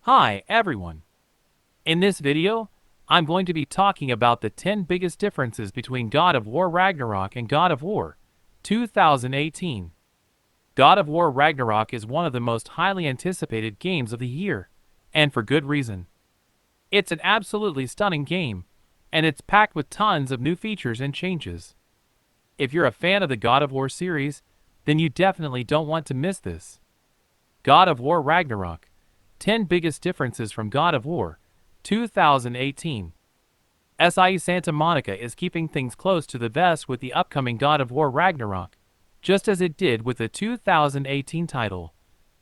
Hi everyone! In this video, I'm going to be talking about the 10 biggest differences between God of War Ragnarok and God of War 2018. God of War Ragnarok is one of the most highly anticipated games of the year, and for good reason. It's an absolutely stunning game, and it's packed with tons of new features and changes. If you're a fan of the God of War series, then you definitely don't want to miss this. God of War Ragnarok, 10 biggest differences from God of War 2018. SIE Santa Monica is keeping things close to the vest with the upcoming God of War Ragnarok, just as it did with the 2018 title.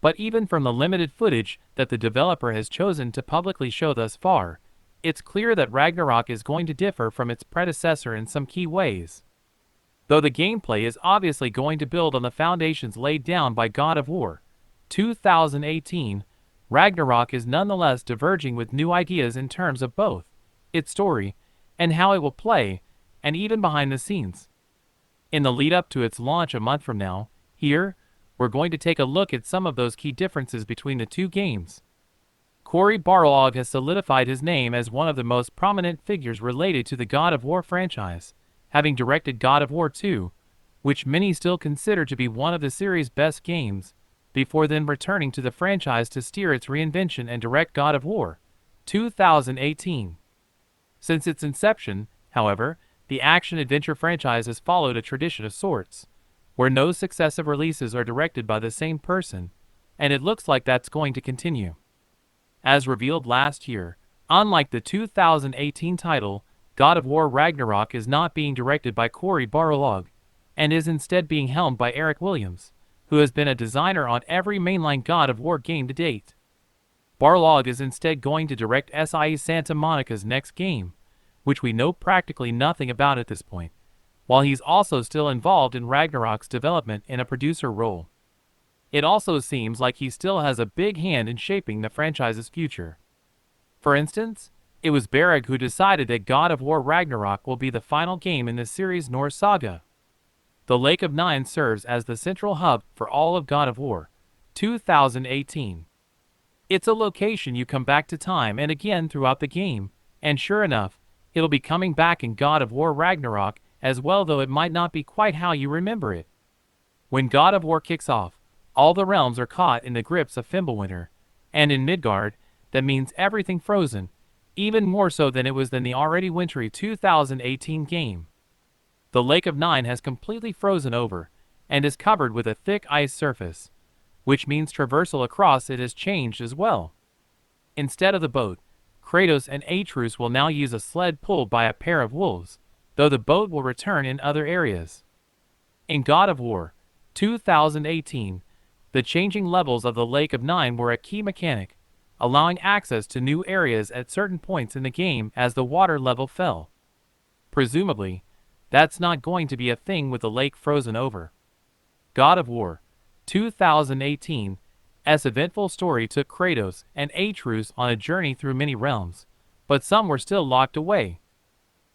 But even from the limited footage that the developer has chosen to publicly show thus far, it's clear that Ragnarok is going to differ from its predecessor in some key ways. Though the gameplay is obviously going to build on the foundations laid down by God of War 2018, Ragnarok is nonetheless diverging with new ideas in terms of both its story and how it will play, and even behind the scenes. In the lead up to its launch a month from now, here, we're going to take a look at some of those key differences between the two games. Cory Barlog has solidified his name as one of the most prominent figures related to the God of War franchise, having directed God of War 2, which many still consider to be one of the series' best games, before then returning to the franchise to steer its reinvention and direct God of War 2018. Since its inception, however, the action-adventure franchise has followed a tradition of sorts, where no successive releases are directed by the same person, and it looks like that's going to continue. As revealed last year, unlike the 2018 title, God of War Ragnarok is not being directed by Cory Barlog, and is instead being helmed by Eric Williams, who has been a designer on every mainline God of War game to date. Barlog is instead going to direct SIE Santa Monica's next game, which we know practically nothing about at this point, while he's also still involved in Ragnarok's development in a producer role. It also seems like he still has a big hand in shaping the franchise's future. For instance, it was Barrag who decided that God of War Ragnarok will be the final game in the series' Norse saga. The Lake of Nine serves as the central hub for all of God of War 2018. It's a location you come back to time and again throughout the game, and sure enough, it'll be coming back in God of War Ragnarok as well, though it might not be quite how you remember it. When God of War kicks off, all the realms are caught in the grips of Fimbulwinter, and in Midgard, that means everything frozen, even more so than it was in the already wintry 2018 game. The Lake of Nine has completely frozen over, and is covered with a thick ice surface, which means traversal across it has changed as well. Instead of the boat, Kratos and Atreus will now use a sled pulled by a pair of wolves, though the boat will return in other areas. In God of War 2018, the changing levels of the Lake of Nine were a key mechanic, allowing access to new areas at certain points in the game as the water level fell. Presumably, that's not going to be a thing with the lake frozen over. God of War 2018's eventful story took Kratos and Atreus on a journey through many realms, but some were still locked away.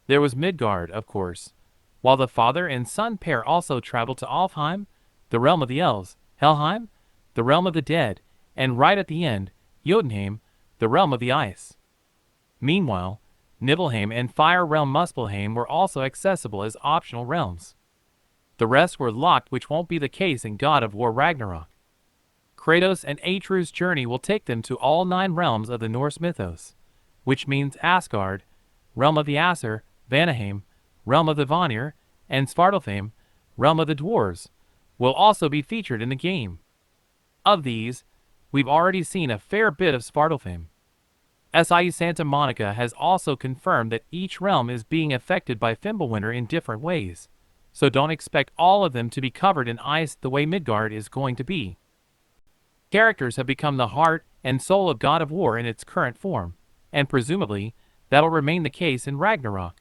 There was Midgard, of course, while the father and son pair also traveled to Alfheim, the realm of the elves, Helheim, the realm of the dead, and right at the end, Jotunheim, the realm of the ice. Meanwhile, Nibelheim and Fire Realm Muspelheim were also accessible as optional realms. The rest were locked, which won't be the case in God of War Ragnarok. Kratos and Atreus' journey will take them to all 9 realms of the Norse mythos, which means Asgard, realm of the Aesir, Vanaheim, realm of the Vanir, and Svartalfheim, realm of the dwarves, will also be featured in the game. Of these, we've already seen a fair bit of Svartalfheim. SIE Santa Monica has also confirmed that each realm is being affected by Fimbulwinter in different ways, so don't expect all of them to be covered in ice the way Midgard is going to be. Characters have become the heart and soul of God of War in its current form, and presumably, that'll remain the case in Ragnarok.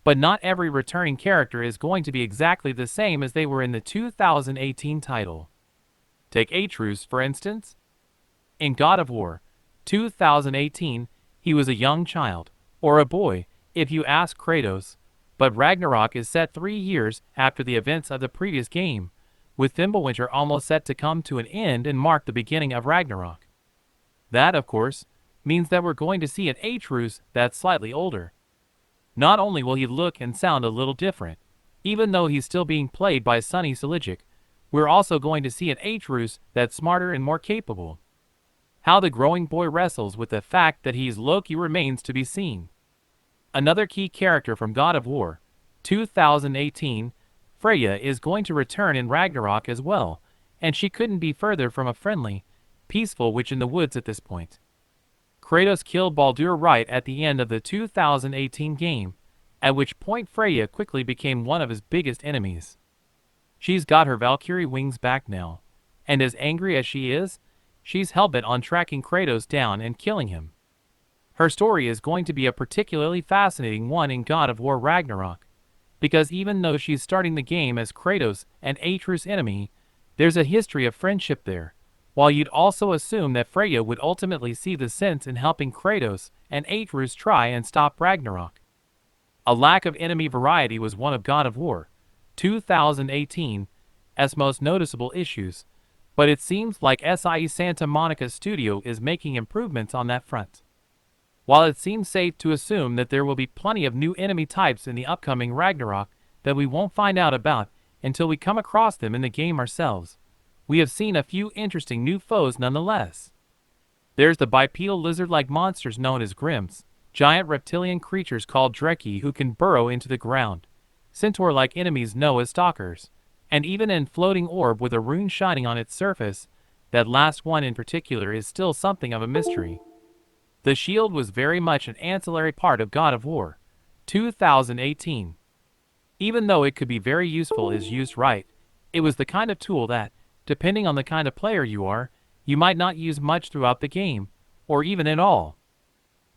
But not every returning character is going to be exactly the same as they were in the 2018 title. Take Atreus, for instance. In God of War 2018, he was a young child, or a boy, if you ask Kratos, but Ragnarok is set 3 years after the events of the previous game, with Fimbulwinter almost set to come to an end and mark the beginning of Ragnarok. That, of course, means that we're going to see an Atreus that's slightly older. Not only will he look and sound a little different, even though he's still being played by Sonny Silijic, we're also going to see an Atreus that's smarter and more capable. How the growing boy wrestles with the fact that he's Loki remains to be seen. Another key character from God of War 2018, Freya, is going to return in Ragnarok as well, and she couldn't be further from a friendly, peaceful witch in the woods at this point. Kratos killed Baldur right at the end of the 2018 game, at which point Freya quickly became one of his biggest enemies. She's got her Valkyrie wings back now, and as angry as she is, she's hellbent on tracking Kratos down and killing him. Her story is going to be a particularly fascinating one in God of War Ragnarok, because even though she's starting the game as Kratos and Atreus' enemy, there's a history of friendship there, while you'd also assume that Freya would ultimately see the sense in helping Kratos and Atreus try and stop Ragnarok. A lack of enemy variety was one of God of War 2018's most noticeable issues, but it seems like SIE Santa Monica studio is making improvements on that front. While it seems safe to assume that there will be plenty of new enemy types in the upcoming Ragnarok that we won't find out about until we come across them in the game ourselves, we have seen a few interesting new foes nonetheless. There's the bipedal lizard-like monsters known as Grimms, giant reptilian creatures called Dreki who can burrow into the ground, centaur-like enemies known as stalkers, and even an floating orb with a rune shining on its surface. That last one in particular is still something of a mystery. The shield was very much an ancillary part of God of War 2018. Even though it could be very useful as used right, it was the kind of tool that, depending on the kind of player you are, you might not use much throughout the game, or even at all.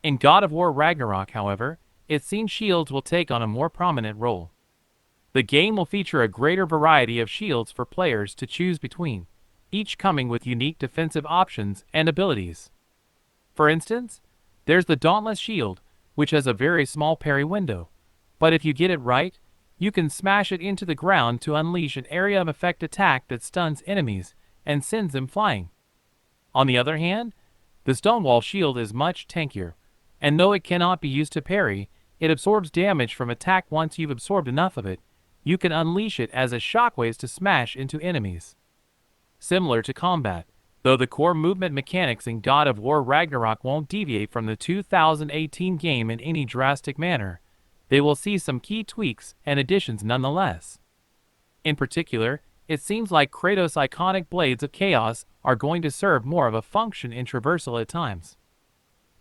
In God of War Ragnarok, however, it seems shields will take on a more prominent role. The game will feature a greater variety of shields for players to choose between, each coming with unique defensive options and abilities. For instance, there's the Dauntless Shield, which has a very small parry window, but if you get it right, you can smash it into the ground to unleash an area of effect attack that stuns enemies and sends them flying. On the other hand, the Stonewall Shield is much tankier, and though it cannot be used to parry, it absorbs damage from attack. Once you've absorbed enough of it, you can unleash it as a shockwaves to smash into enemies. Similar to combat, though the core movement mechanics in God of War Ragnarok won't deviate from the 2018 game in any drastic manner, they will see some key tweaks and additions nonetheless. In particular, it seems like Kratos' iconic Blades of Chaos are going to serve more of a function in traversal at times.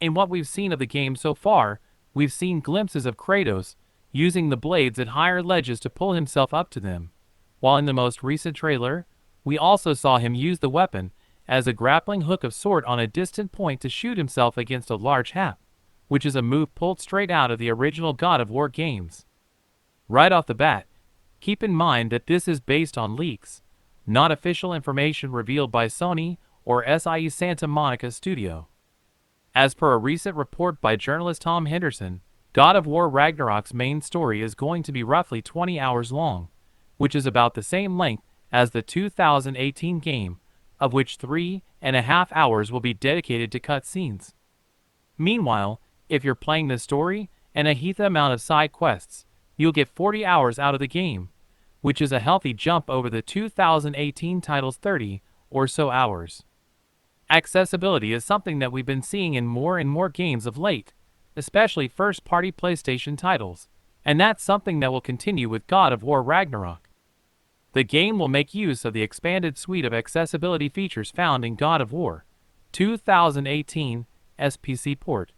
In what we've seen of the game so far, we've seen glimpses of Kratos using the blades at higher ledges to pull himself up to them, while in the most recent trailer, we also saw him use the weapon as a grappling hook of sort on a distant point to shoot himself against a large hap, which is a move pulled straight out of the original God of War games. Right off the bat, keep in mind that this is based on leaks, not official information revealed by Sony or SIE Santa Monica studio. As per a recent report by journalist Tom Henderson, God of War Ragnarok's main story is going to be roughly 20 hours long, which is about the same length as the 2018 game, of which 3.5 hours will be dedicated to cutscenes. Meanwhile, if you're playing the story and a healthy amount of side quests, you'll get 40 hours out of the game, which is a healthy jump over the 2018 title's 30 or so hours. Accessibility is something that we've been seeing in more and more games of late, especially first-party PlayStation titles, and that's something that will continue with God of War Ragnarok. The game will make use of the expanded suite of accessibility features found in God of War 2018's PC port,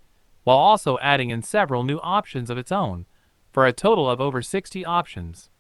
while also adding in several new options of its own, for a total of over 60 options.